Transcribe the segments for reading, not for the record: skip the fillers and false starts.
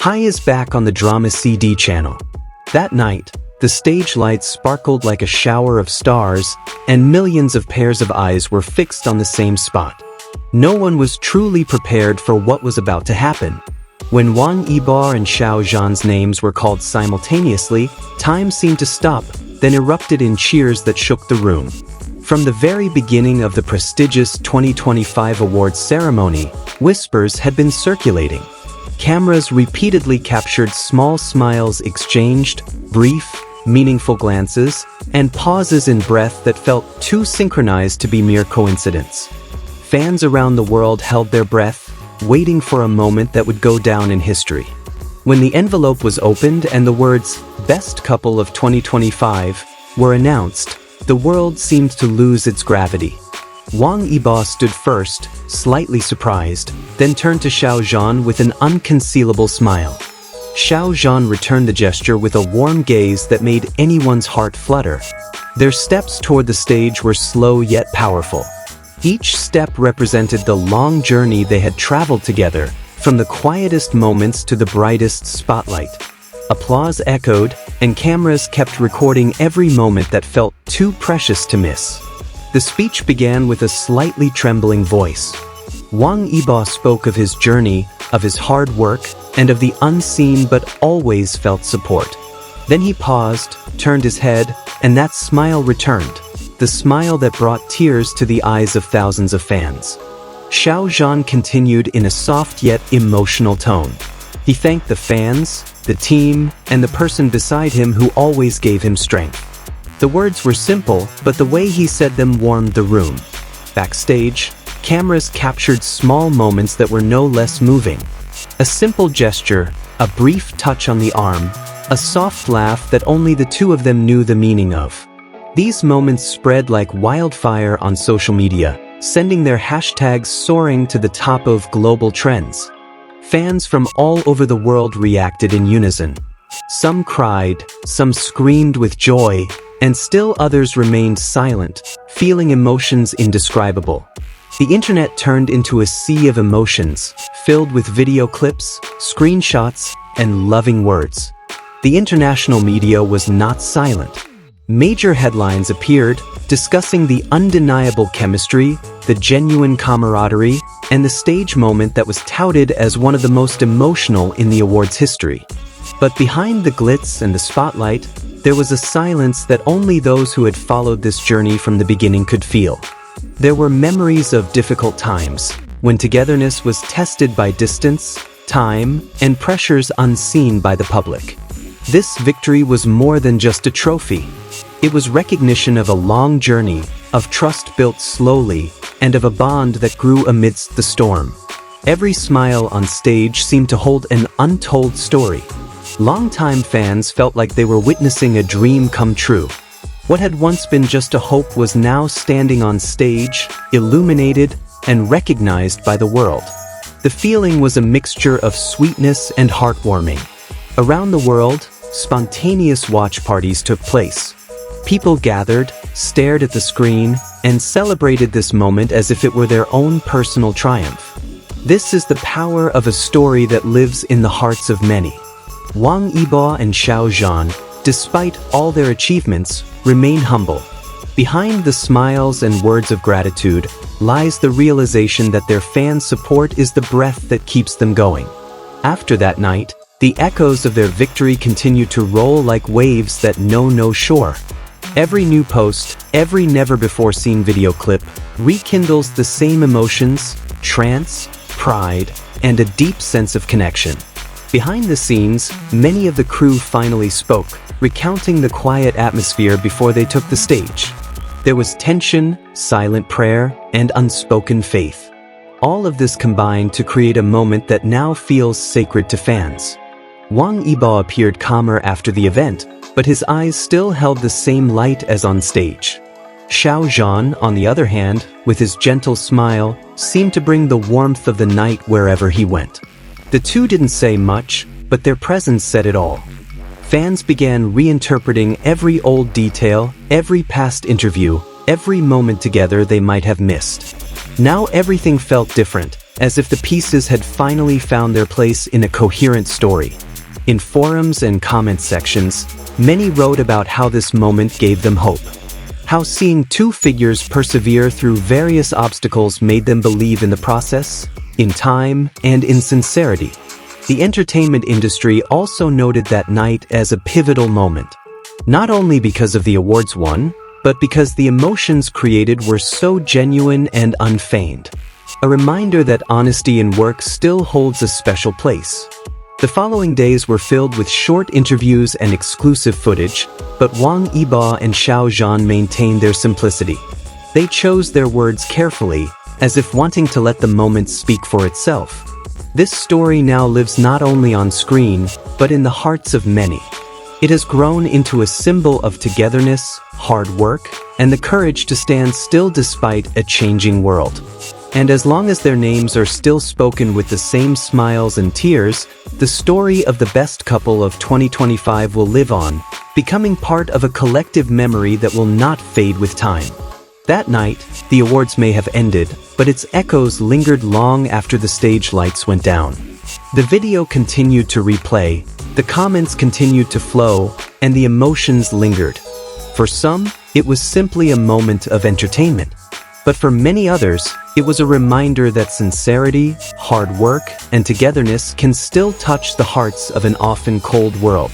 Hai is back on the drama CD channel. That night, the stage lights sparkled like a shower of stars, and millions of pairs of eyes were fixed on the same spot. No one was truly prepared for what was about to happen. When Wang Yibo and Xiao Zhan's names were called simultaneously, time seemed to stop, then erupted in cheers that shook the room. From the very beginning of the prestigious 2025 awards ceremony, whispers had been circulating. Cameras repeatedly captured small smiles exchanged, brief, meaningful glances, and pauses in breath that felt too synchronized to be mere coincidence. Fans around the world held their breath, waiting for a moment that would go down in history. When the envelope was opened and the words, "Best Couple of 2025, were announced, the world seemed to lose its gravity. Wang Yibo stood first, slightly surprised, then turned to Xiao Zhan with an unconcealable smile. Xiao Zhan returned the gesture with a warm gaze that made anyone's heart flutter. Their steps toward the stage were slow yet powerful. Each step represented the long journey they had traveled together, from the quietest moments to the brightest spotlight. Applause echoed, and cameras kept recording every moment that felt too precious to miss. The speech began with a slightly trembling voice. Wang Yibo spoke of his journey, of his hard work, and of the unseen but always felt support. Then he paused, turned his head, and that smile returned, the smile that brought tears to the eyes of thousands of fans. Xiao Zhan continued in a soft yet emotional tone. He thanked the fans, the team, and the person beside him who always gave him strength. The words were simple, but the way he said them warmed the room. Backstage, cameras captured small moments that were no less moving. A simple gesture, a brief touch on the arm, a soft laugh that only the two of them knew the meaning of. These moments spread like wildfire on social media, sending their hashtags soaring to the top of global trends. Fans from all over the world reacted in unison. Some cried, some screamed with joy, and still others remained silent, feeling emotions indescribable. The internet turned into a sea of emotions, filled with video clips, screenshots, and loving words. The international media was not silent. Major headlines appeared, discussing the undeniable chemistry, the genuine camaraderie, and the stage moment that was touted as one of the most emotional in the awards history. But behind the glitz and the spotlight, there was a silence that only those who had followed this journey from the beginning could feel. There were memories of difficult times, when togetherness was tested by distance, time, and pressures unseen by the public. This victory was more than just a trophy. It was recognition of a long journey, of trust built slowly, and of a bond that grew amidst the storm. Every smile on stage seemed to hold an untold story. Longtime fans felt like they were witnessing a dream come true. What had once been just a hope was now standing on stage, illuminated, and recognized by the world. The feeling was a mixture of sweetness and heartwarming. Around the world, spontaneous watch parties took place. People gathered, stared at the screen, and celebrated this moment as if it were their own personal triumph. This is the power of a story that lives in the hearts of many. Wang Yibo and Xiao Zhan, despite all their achievements, remain humble. Behind the smiles and words of gratitude lies the realization that their fans' support is the breath that keeps them going. After that night, the echoes of their victory continue to roll like waves that know no shore. Every new post, every never-before-seen video clip, rekindles the same emotions, trance, pride, and a deep sense of connection. Behind the scenes, many of the crew finally spoke, recounting the quiet atmosphere before they took the stage. There was tension, silent prayer, and unspoken faith. All of this combined to create a moment that now feels sacred to fans. Wang Yibo appeared calmer after the event, but his eyes still held the same light as on stage. Xiao Zhan, on the other hand, with his gentle smile, seemed to bring the warmth of the night wherever he went. The two didn't say much, but their presence said it all. Fans began reinterpreting every old detail, every past interview, every moment together they might have missed. Now everything felt different, as if the pieces had finally found their place in a coherent story. In forums and comment sections, many wrote about how this moment gave them hope. How seeing two figures persevere through various obstacles made them believe in the process, in time, and in sincerity. The entertainment industry also noted that night as a pivotal moment. Not only because of the awards won, but because the emotions created were so genuine and unfeigned. A reminder that honesty in work still holds a special place. The following days were filled with short interviews and exclusive footage, but Wang Yibo and Xiao Zhan maintained their simplicity. They chose their words carefully, as if wanting to let the moment speak for itself. This story now lives not only on screen, but in the hearts of many. It has grown into a symbol of togetherness, hard work, and the courage to stand still despite a changing world. And as long as their names are still spoken with the same smiles and tears, the story of the best couple of 2025 will live on, becoming part of a collective memory that will not fade with time. That night, the awards may have ended, but its echoes lingered long after the stage lights went down. The video continued to replay, the comments continued to flow, and the emotions lingered. For some, it was simply a moment of entertainment. But for many others, it was a reminder that sincerity, hard work, and togetherness can still touch the hearts of an often cold world.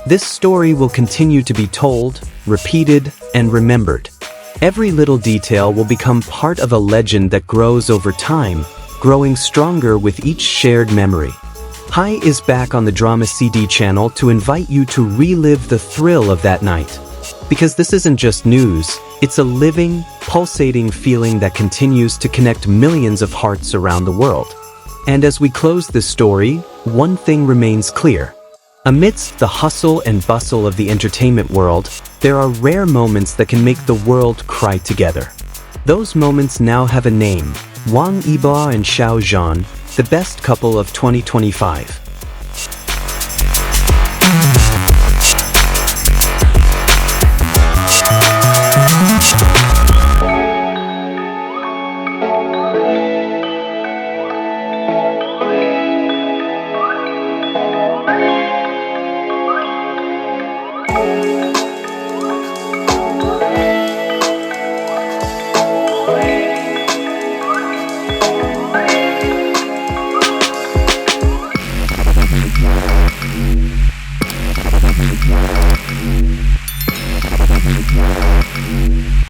This story will continue to be told, repeated, and remembered. Every little detail will become part of a legend that grows over time, growing stronger with each shared memory. Hi is back on the Drama CD channel to invite you to relive the thrill of that night. Because this isn't just news, it's a living, pulsating feeling that continues to connect millions of hearts around the world. And as we close this story, one thing remains clear. Amidst the hustle and bustle of the entertainment world, there are rare moments that can make the world cry together. Those moments now have a name: Wang Yibo and Xiao Zhan, the best couple of 2025.